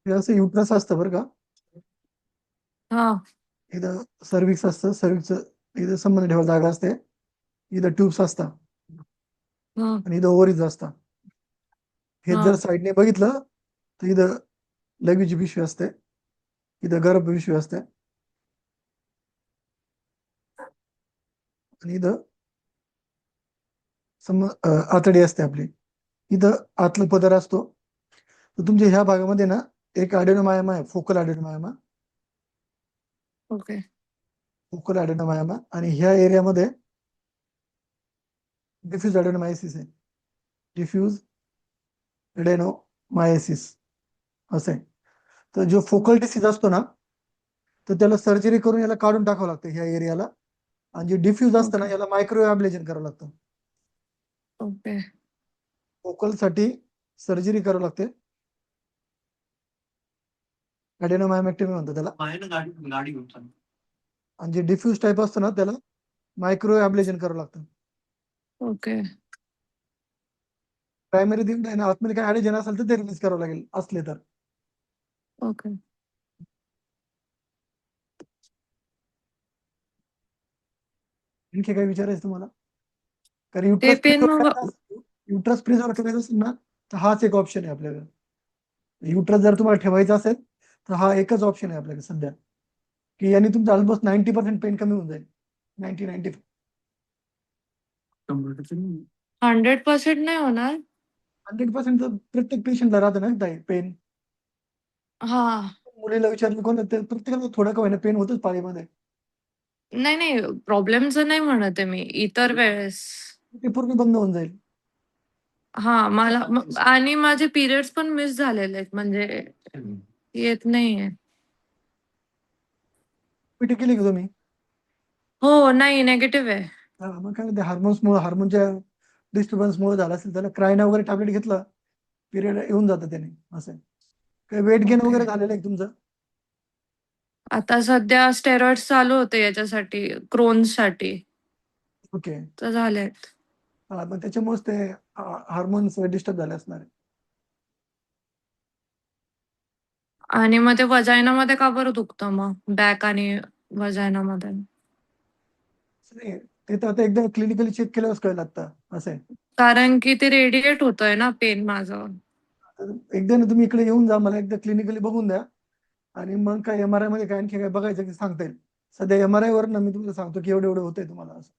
हे असं युट्रस असतं बरं का. हा. इथं सर्व्हिक्स असतं, सर्व्हिक्स इथं संबंध ठेवायला जागा असते. इथं ट्यूब्स असतात हा. आणि इथं ओव्हरीज असतात. हे हा. जर साईडने बघितलं तर इथं लघवीची पिशवी असते, इथं गर्भ पिशवी असते आणि इथं आतडी असते आपली. इथं आतलं पदर असतो. तर तुमच्या ह्या भागामध्ये ना एक ॲडेनोमायमा आहे, फोकल ॲडेनोमायमा. ओके. फोकल ॲडेनोमायमा आणि ह्या एरियामध्ये डिफ्यूज ॲडेनोमायसिस आहे. डिफ्यूज ॲडेनोमायसिस असं आहे. तर जो फोकल डिसीज असतो ना, तर त्याला सर्जरी करून याला काढून टाकावं लागतं ह्या एरियाला. आणि जे डिफ्यूज असतं ना ओके. याला मायक्रोवेव्ह अब्लेशन करावं लागतं. ओके. फोकल साठी सर्जरी करावी लागते. ॲडेनोमायमेक्टमी म्हणतात त्याला. आणि जे डिफ्यूज टाईप असतं ना त्याला मायक्रोवेव्ह अब्लेशन करावं लागतं. ओके. प्रायमरी दिन आहे ना, आतमध्ये काय ॲडिजन असेल तर ते रिलीज करावं लागेल असले तर. ओके. आणखी काय विचारायचं तुम्हाला? कारण ते पेन मग. युट्रस प्रिझर्व करायचं असेल ना, तर हाच एक ऑप्शन आहे आपल्याकडे. युट्रस जर तुम्हाला ठेवायचा असेल तर हा एकच ऑप्शन आहे आपल्याकडे सध्या, की यांनी तुमचं ऑलमोस्ट 90% पेन कमी होऊन जाईल. 90-90 100% नाही होणार. 100% तर प्रत्येक पेशंटला राहतं ना पेन. हा. मुलीला विचारलं कोण ते प्रत्येकाला थोडं का होईना पेन होतच पाळीमध्ये. नाही नाही, प्रॉब्लेमचं नाही म्हणत आहे मी, इतर वेळेस. ते पूर्ण बंद होऊन जाईल. हा, मला आणि माझे पिरियड्स पण मिस झालेले आहेत, म्हणजे येत नाहीये. पीटी केली का तुम्ही? हो, नाही, निगेटिव्ह आहे. मग काय ते हार्मोनच्या डिस्टर्बन्समुळे झालं असेल. त्याला क्रायना वगैरे टॅबलेट घेतलं, पिरियड येऊन जातं त्याने. असं आहे. काही वेट गेन ओके. वगैरे झालेलं आहे का तुमचं? आता सध्या स्टेरॉइड्स चालू होते याच्यासाठी, क्रोन्ससाठी. ओके. तर झालेत. मग त्याच्यामुळेच ते हार्मोन्स डिस्टर्ब झाले असणार आहे. आणि मग ते वजायनामध्ये का बरं दुखतं मग, बॅक आणि वजायनामध्ये? असं नाही, ते तर आता एकदा क्लिनिकली चेक केल्यावर कळलं आता. असं आहे. कारण की ते रेडिएट होतंय ना पेन माझं. तर एकदा ना तुम्ही इकडे येऊन जा, मला एकदा क्लिनिकली बघून द्या. आणि मग काय MRI मध्ये काय आणखी काय बघायचं की सांगता येईल. सध्या MRI वर ना मी तुम्हाला सांगतो की एवढं एवढं होतंय तुम्हाला असं.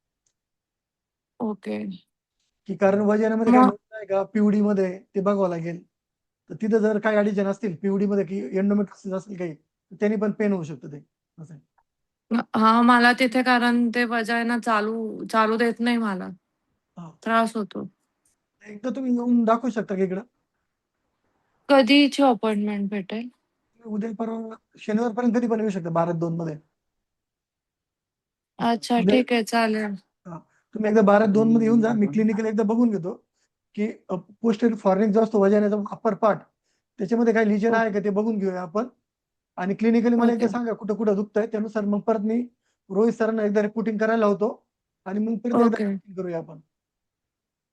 ओके. की कारण वजनामध्ये काही मग नोंद आहे का पीयूडी मध्ये ते बघावं लागेल. तर तिथं जर काही अडीजन असतील पीयूडी मध्ये की एंडोमेट्रियोसिस असेल काही, तर त्यांनी पण पेन होऊ शकतं ते. असं आहे. हा, मला तिथे कारण ते वजायना चालू चालू देत नाही मला. हा. त्रास होतो. एकदा तुम्ही येऊन दाखवू शकता की इकडं. कधीची अपॉइंटमेंट भेटेल? तुम्ही उद्या परवा शनिवारपर्यंत कधी पण येऊ शकता 12-2 मध्ये. अच्छा, उद्या ठीक आहे, चालेल. हा. तुम्ही एकदा 12-2 मध्ये येऊन जा, मी क्लिनिकल एकदा बघून घेतो की पोस्टर फॉरेनिक जो असतो वजनाचा अप्पर पार्ट, त्याच्यामध्ये काही लिजन आहे का ते बघून घेऊया आपण. आणि क्लिनिकली मला एकदा ओके. सांगा कुठं कुठं दुखतंय, त्यानुसार मग परत मी रोहित सरांना एकदा रिपोर्टिंग करायला होतो आणि मग परत एकदा ओके. करूया आपण.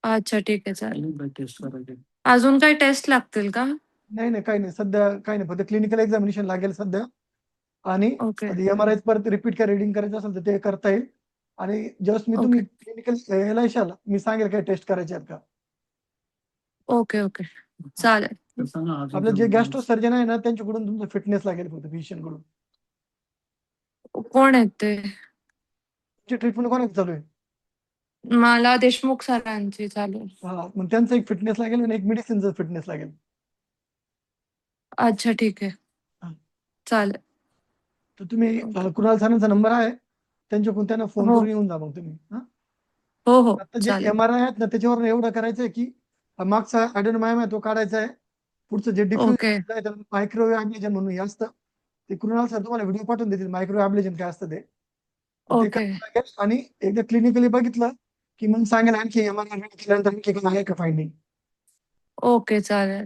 अच्छा, ठीक आहे, चालेल. अजून काही टेस्ट लागतील का? नाही नाही, काही नाही सध्या, काही नाही, फक्त क्लिनिकल एक्झामिनेशन लागेल सध्या. आणि ओके. MRI परत रिपीट काय रिडिंग करायचं असेल तर ते करता येईल. आणि जस्ट मी तुम्ही ओके. क्लिनिकल यायला येशाल, मी सांगेल काय टेस्ट करायचे आहेत का. ओके. ओके. हा. चालेल. आपलं जे गॅस्ट्रो सर्जन आहे ना त्यांच्याकडून तुमचं फिटनेस लागेल फक्त फिजिशियन कडून. कोण आहेत ते? तुमची ट्रीटमेंट कोणाची चालू आहे? मला देशमुख सरांची चालू आहे. हा, मग त्यांचं एक फिटनेस लागेल आणि एक मेडिसिनचं फिटनेस लागेल. अच्छा, ठीक आहे. हा. चालेल. तर तुम्ही ओके. कुणाल सरांचा नंबर आहे, त्यांच्याकडून त्यांना फोन हो. करून येऊन जा मग तुम्ही. हा. हो. हो. आता जे चालेल. MRI आहेत ना त्याच्यावर एवढं करायचं आहे की हा मागचा ॲडेनोमायम आहे तो काढायचा आहे. पुढचं जे डिफ्यूज ओके. आहे त्याला मायक्रोवेव्ह ॲब्लेशन म्हणून हे असतं. ते कृणाल सर तुम्हाला व्हिडिओ पाठवून देतील मायक्रोवेव्ह ॲब्लेशन काय असतं ते. तर ते ओके. करावं लागेल आणि एकदा क्लिनिकली बघितलं की मग सांगेल आणखी MRI केल्यानंतर आणखी काही आहे का फायंडिंग. ओके. चालेल.